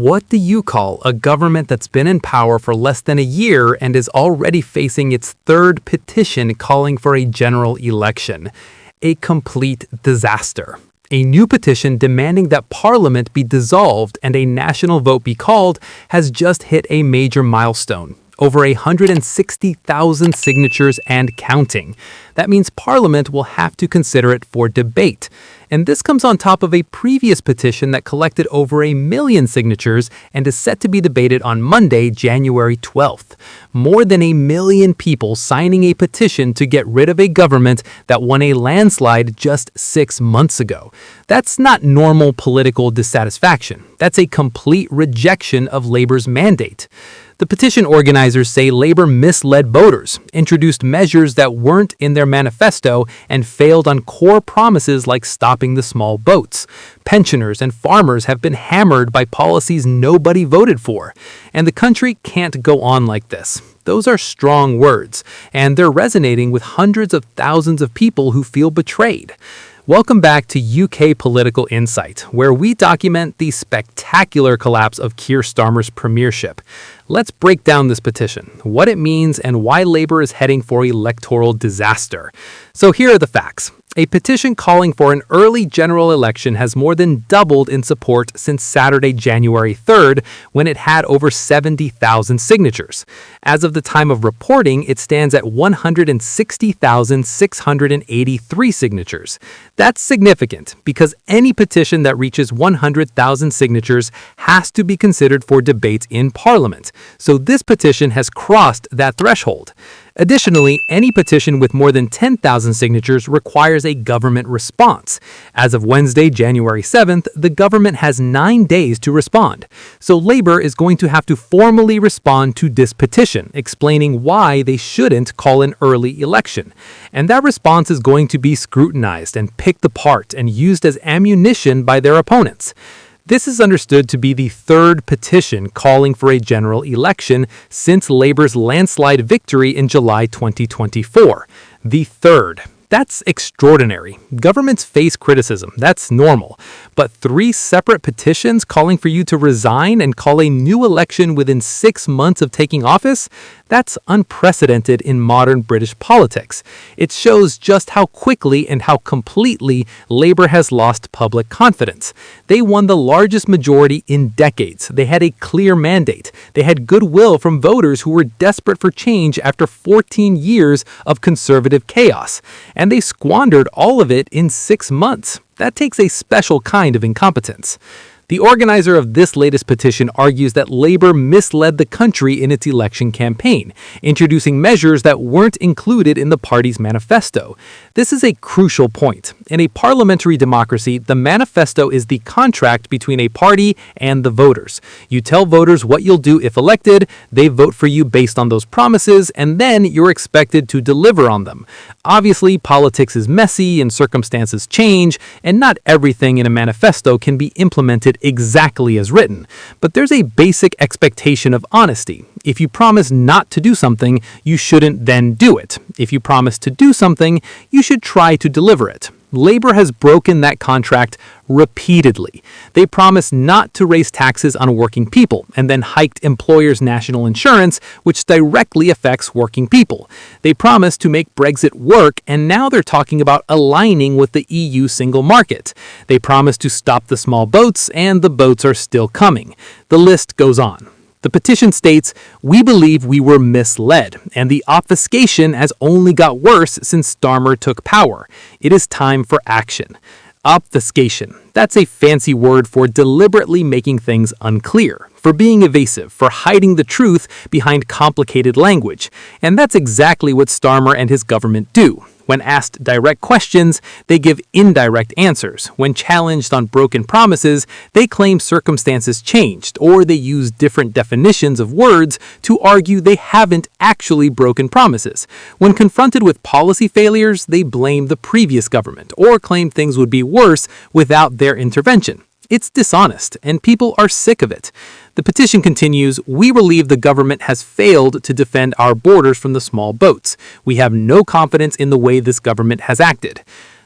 What do you call a government that's been in power for less than a year and is already facing its third petition calling for a general election? A complete disaster. A new petition demanding that Parliament be dissolved and a national vote be called has just hit a major milestone. Over 160,000 signatures and counting. That means Parliament will have to consider it for debate. And this comes on top of a previous petition that collected over 1 million signatures and is set to be debated on Monday, January 12th. More than 1 million people signing a petition to get rid of a government that won a landslide just 6 months ago. That's not normal political dissatisfaction. That's a complete rejection of Labour's mandate. The petition organizers say Labour misled voters, introduced measures that weren't in their manifesto, and failed on core promises like stopping the small boats. Pensioners and farmers have been hammered by policies nobody voted for. And the country can't go on like this. Those are strong words, and they're resonating with hundreds of thousands of people who feel betrayed. Welcome back to UK Political Insight, where we document the spectacular collapse of Keir Starmer's premiership. Let's break down this petition, what it means, and why Labour is heading for electoral disaster. So here are the facts. A petition calling for an early general election has more than doubled in support since Saturday, January 3rd, when it had over 70,000 signatures. As of the time of reporting, it stands at 160,683 signatures. That's significant because any petition that reaches 100,000 signatures has to be considered for debate in Parliament. So this petition has crossed that threshold. Additionally, any petition with more than 10,000 signatures requires a government response. As of Wednesday, January 7th, the government has 9 days to respond. So Labour is going to have to formally respond to this petition, explaining why they shouldn't call an early election. And that response is going to be scrutinized and picked apart and used as ammunition by their opponents. This is understood to be the third petition calling for a general election since Labour's landslide victory in July 2024. The third. That's extraordinary. Governments face criticism. That's normal. But 3 separate petitions calling for you to resign and call a new election within 6 months of taking office? That's unprecedented in modern British politics. It shows just how quickly and how completely Labour has lost public confidence. They won the largest majority in decades. They had a clear mandate. They had goodwill from voters who were desperate for change after 14 years of conservative chaos. And they squandered all of it in 6 months. That takes a special kind of incompetence. The organizer of this latest petition argues that Labour misled the country in its election campaign, introducing measures that weren't included in the party's manifesto. This is a crucial point. In a parliamentary democracy, the manifesto is the contract between a party and the voters. You tell voters what you'll do if elected, they vote for you based on those promises, and then you're expected to deliver on them. Obviously, politics is messy and circumstances change, and not everything in a manifesto can be implemented exactly as written. But there's a basic expectation of honesty. If you promise not to do something, you shouldn't then do it. If you promise to do something, you should try to deliver it. Labour has broken that contract repeatedly. They promised not to raise taxes on working people and then hiked employers' national insurance, which directly affects working people. They promised to make Brexit work, and now they're talking about aligning with the EU single market. They promised to stop the small boats, and the boats are still coming. The list goes on. The petition states, "We believe we were misled, and the obfuscation has only got worse since Starmer took power. It is time for action." Obfuscation. That's a fancy word for deliberately making things unclear, for being evasive, for hiding the truth behind complicated language. And that's exactly what Starmer and his government do. When asked direct questions, they give indirect answers. When challenged on broken promises, they claim circumstances changed, or they use different definitions of words to argue they haven't actually broken promises. When confronted with policy failures, they blame the previous government, or claim things would be worse without their intervention. It's dishonest, and people are sick of it. The petition continues, "We believe the government has failed to defend our borders from the small boats. We have no confidence in the way this government has acted."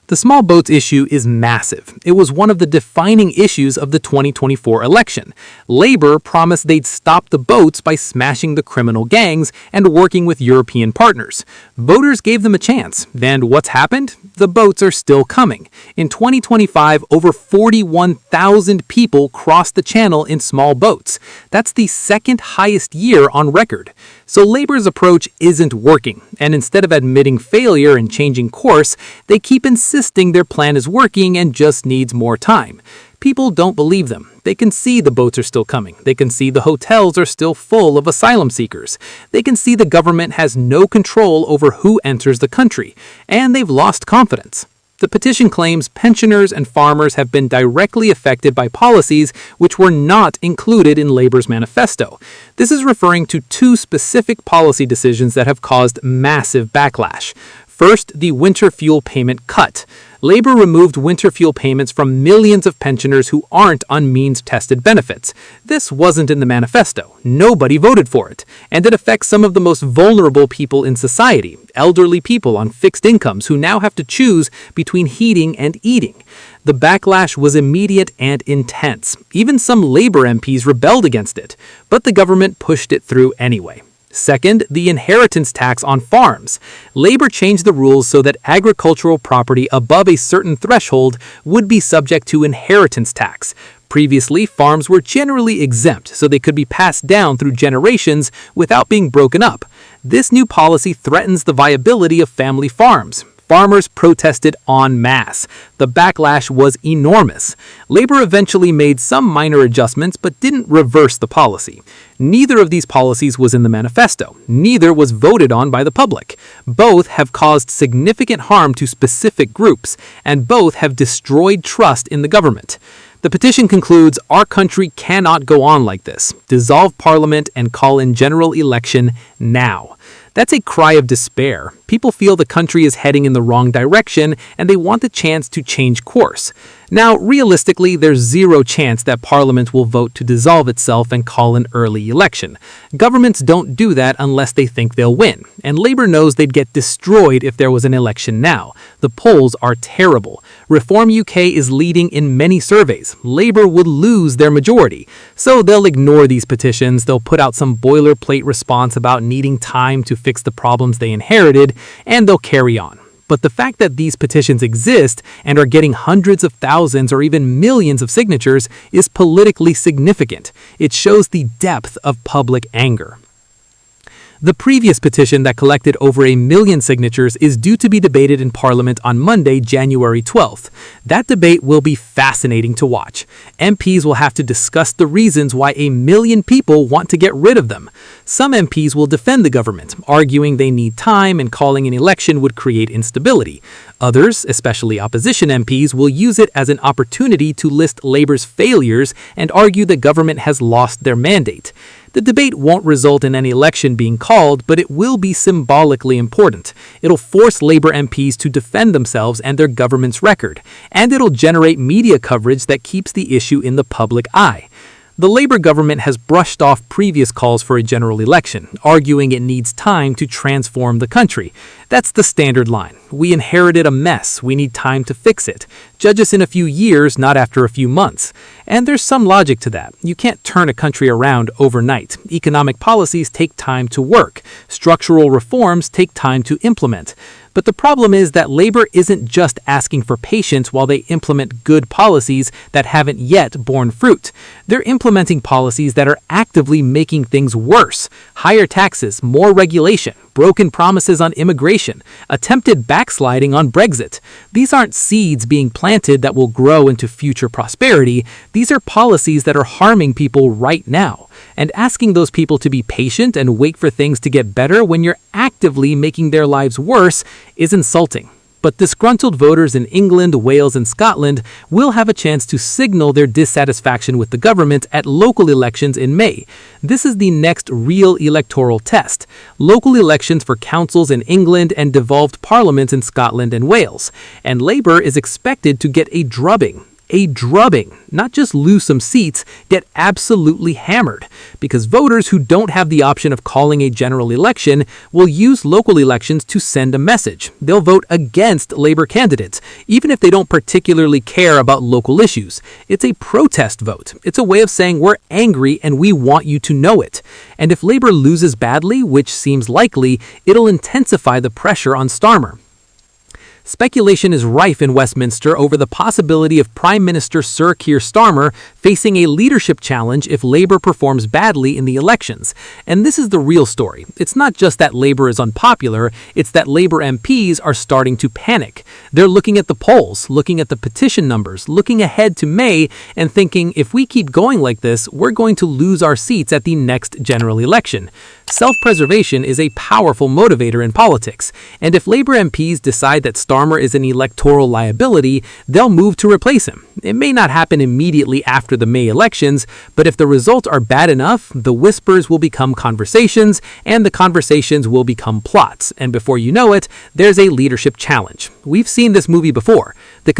The small boats issue is massive. It was one of the defining issues of the 2024 election. Labour promised they'd stop the boats by smashing the criminal gangs and working with European partners. Voters gave them a chance, and what's happened? The boats are still coming. In 2025, over 41,000 people crossed the channel in small boats. That's the second highest year on record. So Labour's approach isn't working, and instead of admitting failure and changing course, they keep insisting their plan is working and just needs more time. People don't believe them. They can see the boats are still coming. They can see the hotels are still full of asylum seekers. They can see the government has no control over who enters the country, and they've lost confidence. The petition claims pensioners and farmers have been directly affected by policies which were not included in Labour's manifesto. This is referring to two specific policy decisions that have caused massive backlash. First, the winter fuel payment cut. Labour removed winter fuel payments from millions of pensioners who aren't on means-tested benefits. This wasn't in the manifesto. Nobody voted for it. And it affects some of the most vulnerable people in society, elderly people on fixed incomes who now have to choose between heating and eating. The backlash was immediate and intense. Even some Labour MPs rebelled against it, but the government pushed it through anyway. Second, the inheritance tax on farms. Labour changed the rules so that agricultural property above a certain threshold would be subject to inheritance tax. Previously, farms were generally exempt, so they could be passed down through generations without being broken up. This new policy threatens the viability of family farms. Farmers protested en masse. The backlash was enormous. Labour eventually made some minor adjustments but didn't reverse the policy. Neither of these policies was in the manifesto. Neither was voted on by the public. Both have caused significant harm to specific groups, and both have destroyed trust in the government. The petition concludes, "Our country cannot go on like this. Dissolve parliament and call in general election now." That's a cry of despair. People feel the country is heading in the wrong direction and they want the chance to change course. Now, realistically, there's zero chance that Parliament will vote to dissolve itself and call an early election. Governments don't do that unless they think they'll win, and Labour knows they'd get destroyed if there was an election now. The polls are terrible. Reform UK is leading in many surveys. Labour would lose their majority. So they'll ignore these petitions, they'll put out some boilerplate response about needing time to fix the problems they inherited, and they'll carry on. But the fact that these petitions exist and are getting hundreds of thousands or even millions of signatures is politically significant. It shows the depth of public anger. The previous petition that collected over 1 million signatures is due to be debated in Parliament on Monday, January 12th. That debate will be fascinating to watch. MPs will have to discuss the reasons why 1 million people want to get rid of them. Some MPs will defend the government, arguing they need time and calling an election would create instability. Others, especially opposition MPs, will use it as an opportunity to list Labour's failures and argue the government has lost their mandate. The debate won't result in any election being called, but it will be symbolically important. It'll force Labour MPs to defend themselves and their government's record, and it'll generate media coverage that keeps the issue in the public eye. The Labour government has brushed off previous calls for a general election, arguing it needs time to transform the country. That's the standard line. We inherited a mess. We need time to fix it. Judge us in a few years, not after a few months. And there's some logic to that. You can't turn a country around overnight. Economic policies take time to work. Structural reforms take time to implement. But the problem is that Labour isn't just asking for patience while they implement good policies that haven't yet borne fruit. They're implementing policies that are actively making things worse. Higher taxes, more regulation, broken promises on immigration, attempted backsliding on Brexit. These aren't seeds being planted that will grow into future prosperity. These are policies that are harming people right now. And asking those people to be patient and wait for things to get better when you're actively making their lives worse is insulting. But disgruntled voters in England, Wales, and Scotland will have a chance to signal their dissatisfaction with the government at local elections in May. This is the next real electoral test. Local elections for councils in England and devolved parliaments in Scotland and Wales. And Labour is expected to get a drubbing. a drubbing, not just lose some seats, get absolutely hammered, because voters who don't have the option of calling a general election will use local elections to send a message. They'll vote against Labour candidates, even if they don't particularly care about local issues. It's a protest vote. It's a way of saying we're angry and we want you to know it. And if Labour loses badly, which seems likely, it'll intensify the pressure on Starmer. Speculation is rife in Westminster over the possibility of Prime Minister Sir Keir Starmer facing a leadership challenge if Labour performs badly in the elections. And this is the real story. It's not just that Labour is unpopular, it's that Labour MPs are starting to panic. They're looking at the polls, looking at the petition numbers, looking ahead to May, and thinking if we keep going like this, we're going to lose our seats at the next general election. Self-preservation is a powerful motivator in politics, and if Labour MPs decide that Starmer is an electoral liability, they'll move to replace him. It may not happen immediately after the May elections, but if the results are bad enough, the whispers will become conversations, and the conversations will become plots, and before you know it, there's a leadership challenge. We've seen this movie before. The